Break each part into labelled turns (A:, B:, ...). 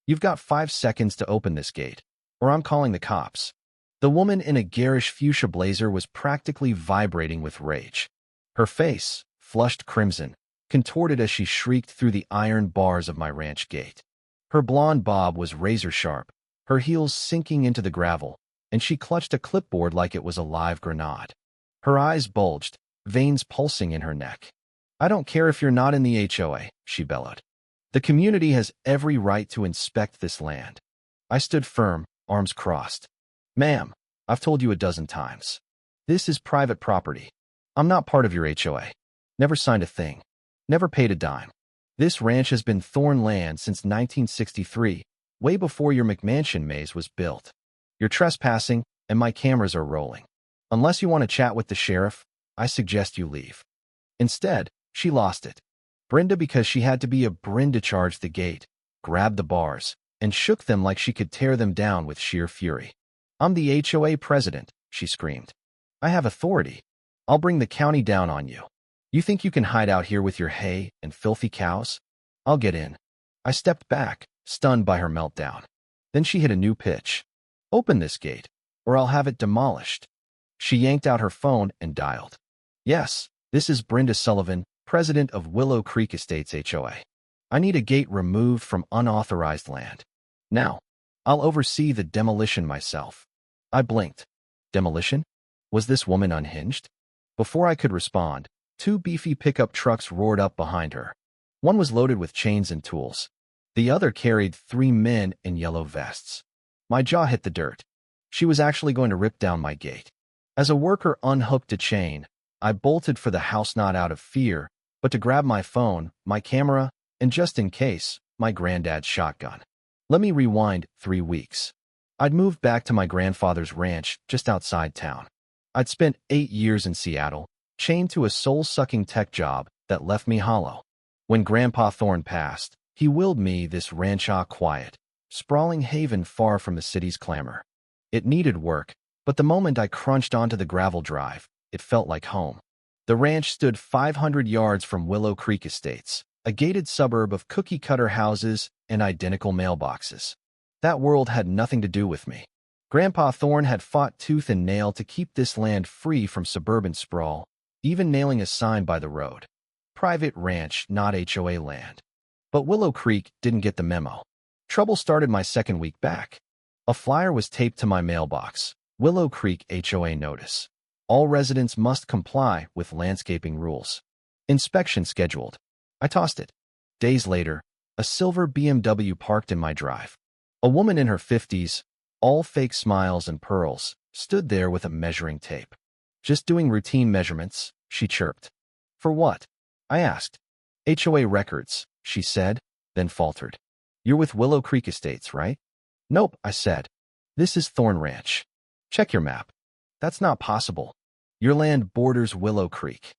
A: You've got 5 seconds to open this gate, or I'm calling the cops." The woman in a garish fuchsia blazer was practically vibrating with rage. Her face, flushed crimson, contorted as she shrieked through the iron bars of my ranch gate. Her blonde bob was razor-sharp, her heels sinking into the gravel, and she clutched a clipboard like it was a live grenade. Her eyes bulged, veins pulsing in her neck. "I don't care if you're not in the HOA," she bellowed. "The community has every right to inspect this land." I stood firm, arms crossed. "Ma'am, I've told you a dozen times. This is private property. I'm not part of your HOA. Never signed a thing. Never paid a dime. This ranch has been Thorn land since 1963, way before your McMansion maze was built. You're trespassing, and my cameras are rolling. Unless you want to chat with the sheriff, I suggest you leave." Instead, she lost it. Brenda, because she had to be a Brenda, charged the gate, grabbed the bars, and shook them like she could tear them down with sheer fury. "I'm the HOA president," she screamed. "I have authority. I'll bring the county down on you. You think you can hide out here with your hay and filthy cows? I'll get in." I stepped back, stunned by her meltdown. Then she hit a new pitch. "Open this gate, or I'll have it demolished." She yanked out her phone and dialed. "Yes, this is Brenda Sullivan, president of Willow Creek Estates HOA. I need a gate removed from unauthorized land. Now, I'll oversee the demolition myself." I blinked. Demolition? Was this woman unhinged? Before I could respond, 2 beefy pickup trucks roared up behind her. One was loaded with chains and tools. The other carried 3 men in yellow vests. My jaw hit the dirt. She was actually going to rip down my gate. As a worker unhooked a chain, I bolted for the house, not out of fear, but to grab my phone, my camera, and just in case, my granddad's shotgun. Let me rewind 3 weeks. I'd moved back to my grandfather's ranch just outside town. I'd spent 8 years in Seattle, chained to a soul-sucking tech job that left me hollow. When Grandpa Thorne passed, he willed me this ranch, a quiet, sprawling haven far from the city's clamor. It needed work, but the moment I crunched onto the gravel drive, it felt like home. The ranch stood 500 yards from Willow Creek Estates, a gated suburb of cookie-cutter houses and identical mailboxes. That world had nothing to do with me. Grandpa Thorne had fought tooth and nail to keep this land free from suburban sprawl, even nailing a sign by the road. Private ranch, not HOA land. But Willow Creek didn't get the memo. Trouble started my second week back. A flyer was taped to my mailbox. Willow Creek HOA notice. All residents must comply with landscaping rules. Inspection scheduled. I tossed it. Days later, a silver BMW parked in my drive. A woman in her 50s, all fake smiles and pearls, stood there with a measuring tape. "Just doing routine measurements," she chirped. "For what?" I asked. "HOA records," she said, then faltered. "You're with Willow Creek Estates, right?" "Nope," I said. "This is Thorn Ranch." "Check your map." "That's not possible. Your land borders Willow Creek."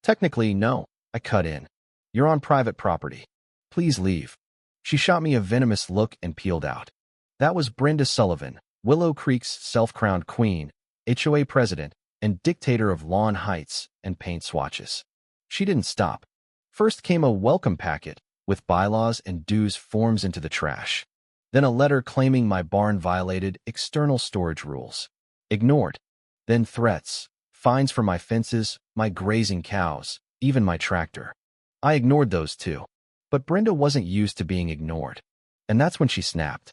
A: "Technically, no," I cut in. "You're on private property. Please leave." She shot me a venomous look and peeled out. That was Brenda Sullivan, Willow Creek's self-crowned queen, HOA president, and dictator of lawn heights and paint swatches. She didn't stop. First came a welcome packet with bylaws and dues forms into the trash. Then a letter claiming my barn violated external storage rules. Ignored. Then threats, fines for my fences, my grazing cows, even my tractor. I ignored those too. But Brenda wasn't used to being ignored. And that's when she snapped.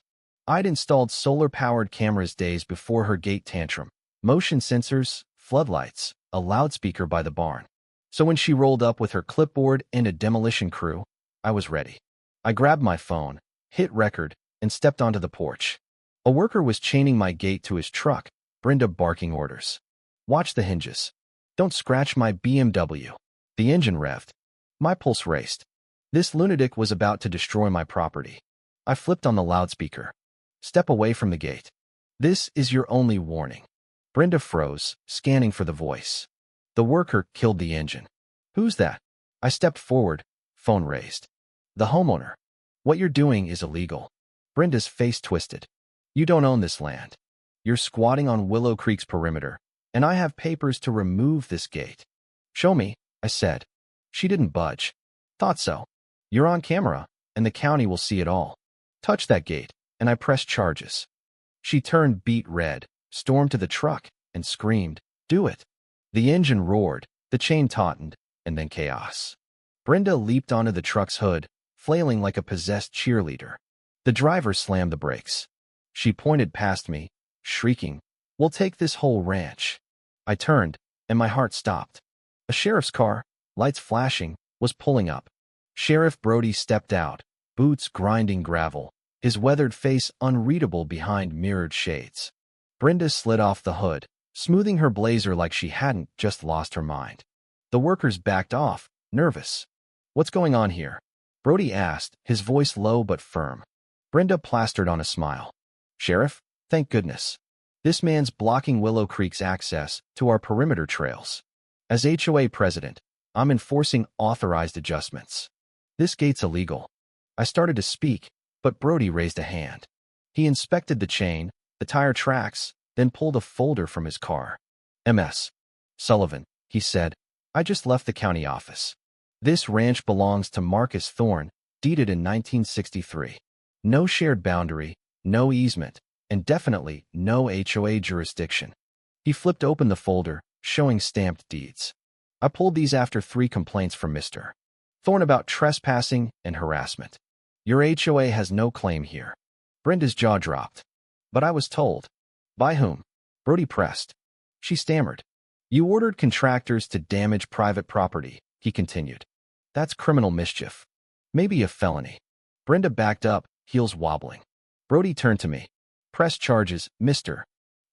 A: I'd installed solar-powered cameras days before her gate tantrum, motion sensors, floodlights, a loudspeaker by the barn. So when she rolled up with her clipboard and a demolition crew, I was ready. I grabbed my phone, hit record, and stepped onto the porch. A worker was chaining my gate to his truck, Brenda barking orders. "Watch the hinges. Don't scratch my BMW." The engine revved. My pulse raced. This lunatic was about to destroy my property. I flipped on the loudspeaker. "Step away from the gate. This is your only warning." Brenda froze, scanning for the voice. The worker killed the engine. "Who's that?" I stepped forward, phone raised. "The homeowner. What you're doing is illegal." Brenda's face twisted. "You don't own this land. You're squatting on Willow Creek's perimeter, and I have papers to remove this gate." "Show me," I said. She didn't budge. "Thought so. You're on camera, and the county will see it all." Touch that gate, and I press charges. She turned beet red, stormed to the truck, and screamed, "Do it!" The engine roared, the chain tautened, and then chaos. Brenda leaped onto the truck's hood, flailing like a possessed cheerleader. The driver slammed the brakes. She pointed past me, shrieking, "We'll take this whole ranch." I turned, and my heart stopped. A sheriff's car, lights flashing, was pulling up. Sheriff Brody stepped out, boots grinding gravel, his weathered face unreadable behind mirrored shades. Brenda slid off the hood, smoothing her blazer like she hadn't just lost her mind. The workers backed off, nervous. "What's going on here?" Brody asked, his voice low but firm. Brenda plastered on a smile. "Sheriff, thank goodness. This man's blocking Willow Creek's access to our perimeter trails. As HOA president, I'm enforcing authorized adjustments. This gate's illegal." I started to speak, but Brody raised a hand. He inspected the chain, the tire tracks, then pulled a folder from his car. "MS. Sullivan," he said, "I just left the county office. This ranch belongs to Marcus Thorne, deeded in 1963. No shared boundary, no easement, and definitely no HOA jurisdiction." He flipped open the folder, showing stamped deeds. "I pulled these after 3 complaints from Mr. Thorne about trespassing and harassment. Your HOA has no claim here." Brenda's jaw dropped. "But I was told." "By whom?" Brody pressed. She stammered. "You ordered contractors to damage private property," he continued. "That's criminal mischief. Maybe a felony." Brenda backed up, heels wobbling. Brody turned to me. "Press charges, Mr.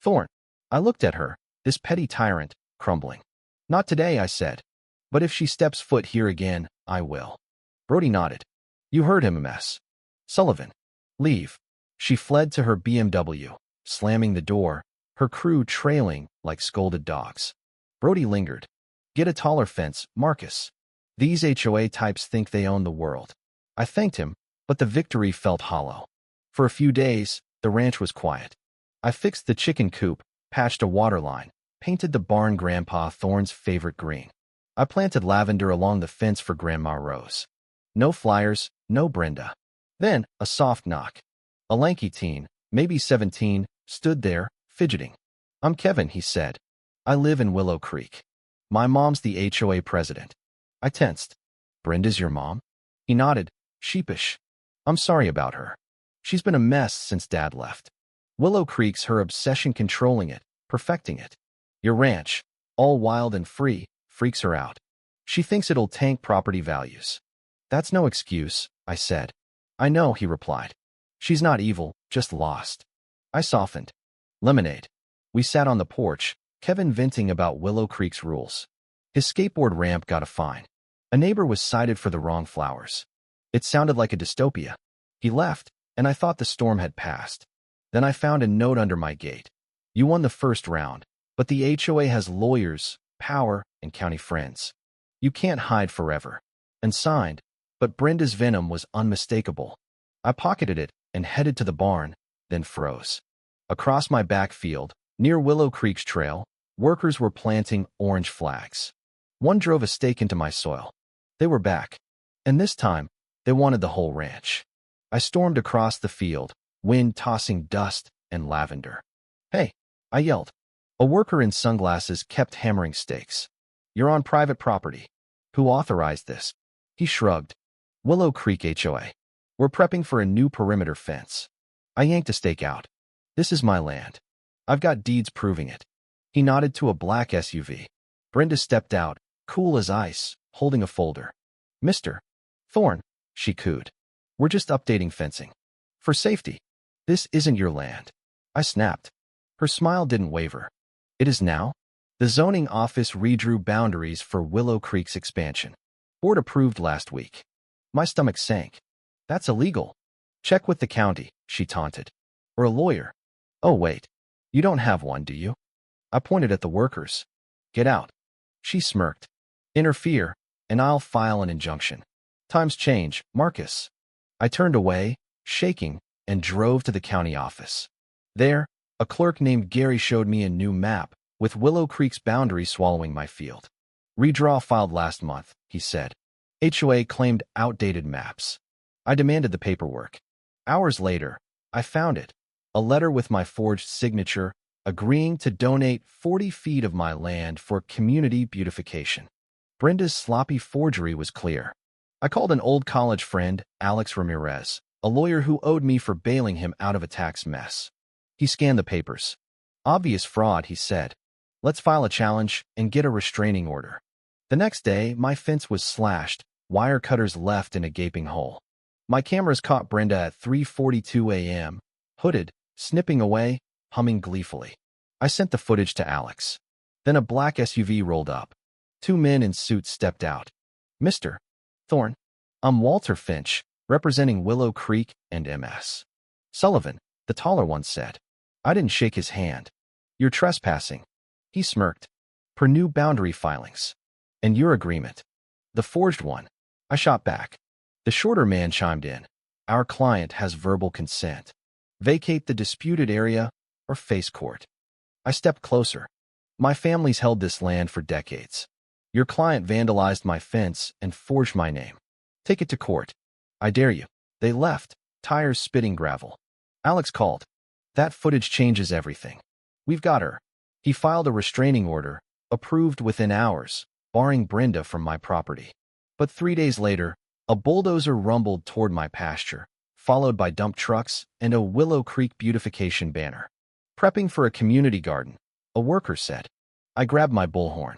A: Thorne." I looked at her, this petty tyrant, crumbling. "Not today," I said. "But if she steps foot here again, I will." Brody nodded. "You heard him, MS. Sullivan. Leave." She fled to her BMW, slamming the door, her crew trailing like scolded dogs. Brody lingered. "Get a taller fence, Marcus. These HOA types think they own the world." I thanked him, but the victory felt hollow. For a few days, the ranch was quiet. I fixed the chicken coop, patched a water line, painted the barn Grandpa Thorne's favorite green. I planted lavender along the fence for Grandma Rose. No flyers, no Brenda. Then, a soft knock. A lanky teen, maybe 17, stood there, fidgeting. "I'm Kevin," he said. "I live in Willow Creek. My mom's the HOA president." I tensed. "Brenda's your mom?" He nodded, sheepish. "I'm sorry about her. She's been a mess since Dad left. Willow Creek's her obsession, controlling it, perfecting it. Your ranch, all wild and free, freaks her out. She thinks it'll tank property values." "That's no excuse," I said. "I know," he replied. "She's not evil, just lost." I softened. Lemonade. We sat on the porch, Kevin venting about Willow Creek's rules. His skateboard ramp got a fine. A neighbor was cited for the wrong flowers. It sounded like a dystopia. He left, and I thought the storm had passed. Then I found a note under my gate. "You won the first round, but the HOA has lawyers, power, and county friends. You can't hide forever." And signed, but Brenda's venom was unmistakable. I pocketed it and headed to the barn, then froze. Across my backfield, near Willow Creek's trail, workers were planting orange flags. One drove a stake into my soil. They were back. And this time, they wanted the whole ranch. I stormed across the field, wind tossing dust and lavender. "Hey," I yelled. A worker in sunglasses kept hammering stakes. "You're on private property." "Who authorized this?" He shrugged. "Willow Creek HOA. We're prepping for a new perimeter fence." I yanked a stake out. "This is my land. I've got deeds proving it." He nodded to a black SUV. Brenda stepped out, cool as ice, holding a folder. "Mr. Thorne," she cooed. "We're just updating fencing. For safety. This isn't your land." I snapped. Her smile didn't waver. "It is now?" The zoning office redrew boundaries for Willow Creek's expansion. "Board approved last week." My stomach sank. "That's illegal." "Check with the county," she taunted. "Or a lawyer." "Oh, wait. You don't have one, do you?" I pointed at the workers. "Get out." She smirked. "Interfere, and I'll file an injunction." "Times change, Marcus." I turned away, shaking, and drove to the county office. There, a clerk named Gary showed me a new map, with Willow Creek's boundary swallowing my field. "Redraw filed last month," he said. HOA claimed outdated maps. I demanded the paperwork. Hours later, I found it. A letter with my forged signature, agreeing to donate 40 feet of my land for community beautification. Brenda's sloppy forgery was clear. I called an old college friend, Alex Ramirez, a lawyer who owed me for bailing him out of a tax mess. He scanned the papers. Obvious fraud, he said. Let's file a challenge and get a restraining order. The next day, my fence was slashed, wire cutters left in a gaping hole. My cameras caught Brenda at 3:42 a.m., hooded, snipping away, humming gleefully. I sent the footage to Alex. Then a black SUV rolled up. 2 men in suits stepped out. Mr. Thorne, I'm Walter Finch, representing Willow Creek and MS. Sullivan, the taller one said. I didn't shake his hand. You're trespassing. He smirked. Per new boundary filings. And your agreement. The forged one. I shot back. The shorter man chimed in. Our client has verbal consent. Vacate the disputed area or face court. I stepped closer. My family's held this land for decades. Your client vandalized my fence and forged my name. Take it to court. I dare you. They left, tires spitting gravel. Alex called. That footage changes everything. We've got her. He filed a restraining order, approved within hours, barring Brenda from my property. But 3 days later, a bulldozer rumbled toward my pasture, followed by dump trucks and a Willow Creek beautification banner. Prepping for a community garden, a worker said. I grabbed my bullhorn.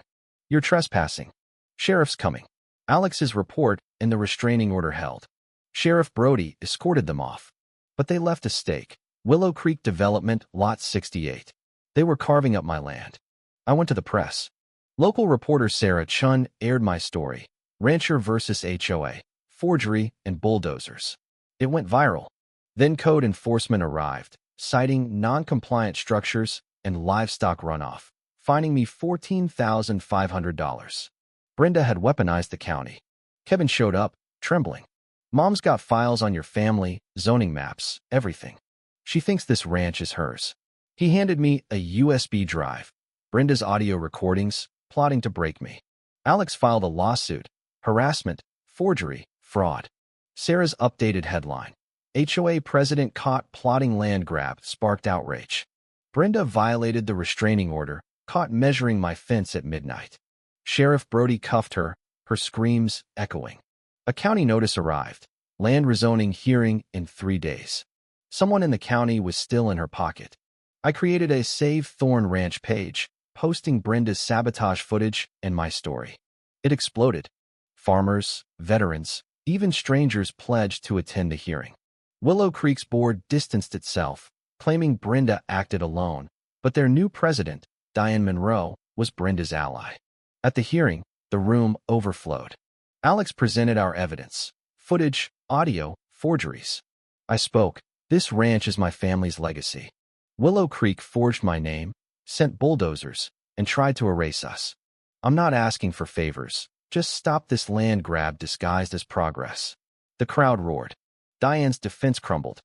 A: You're trespassing. Sheriff's coming. Alex's report and the restraining order held. Sheriff Brody escorted them off. But they left a stake. Willow Creek Development, Lot 68. They were carving up my land. I went to the press. Local reporter Sarah Chun aired my story, Rancher versus HOA, Forgery and Bulldozers. It went viral. Then code enforcement arrived, citing non-compliant structures and livestock runoff, fining me $14,500. Brenda had weaponized the county. Kevin showed up, trembling. Mom's got files on your family, zoning maps, everything. She thinks this ranch is hers. He handed me a USB drive, Brenda's audio recordings, plotting to break me. Alex filed a lawsuit, harassment, forgery, fraud. Sarah's updated headline, HOA president caught plotting land grab, sparked outrage. Brenda violated the restraining order, caught measuring my fence at midnight. Sheriff Brody cuffed her, her screams echoing. A county notice arrived, land rezoning hearing in 3 days. Someone in the county was still in her pocket. I created a Save Thorne Ranch page, posting Brenda's sabotage footage and my story. It exploded. Farmers, veterans, even strangers pledged to attend the hearing. Willow Creek's board distanced itself, claiming Brenda acted alone, but their new president, Diane Monroe, was Brenda's ally. At the hearing, the room overflowed. Alex presented our evidence, footage, audio, forgeries. I spoke. This ranch is my family's legacy. Willow Creek forged my name, sent bulldozers, and tried to erase us. I'm not asking for favors. Just stop this land grab disguised as progress. The crowd roared. Diane's defense crumbled.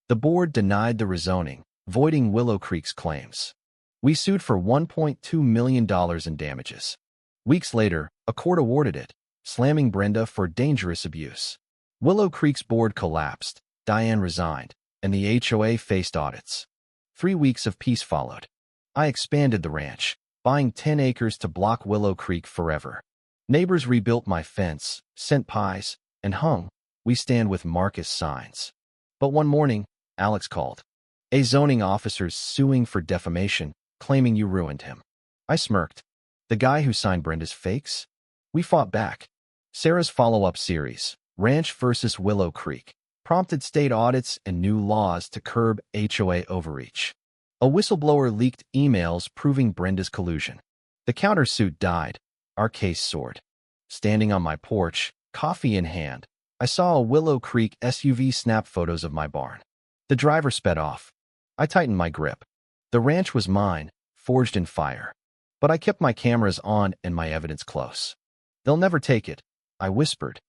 A: The board denied the rezoning, voiding Willow Creek's claims. We sued for $1.2 million in damages. Weeks later, a court awarded it, slamming Brenda for dangerous abuse. Willow Creek's board collapsed, Diane resigned, and the HOA faced audits. 3 weeks of peace followed. I expanded the ranch, buying 10 acres to block Willow Creek forever. Neighbors rebuilt my fence, sent pies, and hung, "We stand with Marcus" signs. But one morning, Alex called. A zoning officer's suing for defamation, claiming you ruined him. I smirked. The guy who signed Brenda's fakes? We fought back. Sarah's follow-up series, Ranch versus Willow Creek, prompted state audits and new laws to curb HOA overreach. A whistleblower leaked emails proving Brenda's collusion. The countersuit died. Our case soared. Standing on my porch, coffee in hand, I saw a Willow Creek SUV snap photos of my barn. The driver sped off. I tightened my grip. The ranch was mine, forged in fire. But I kept my cameras on and my evidence close. They'll never take it, I whispered,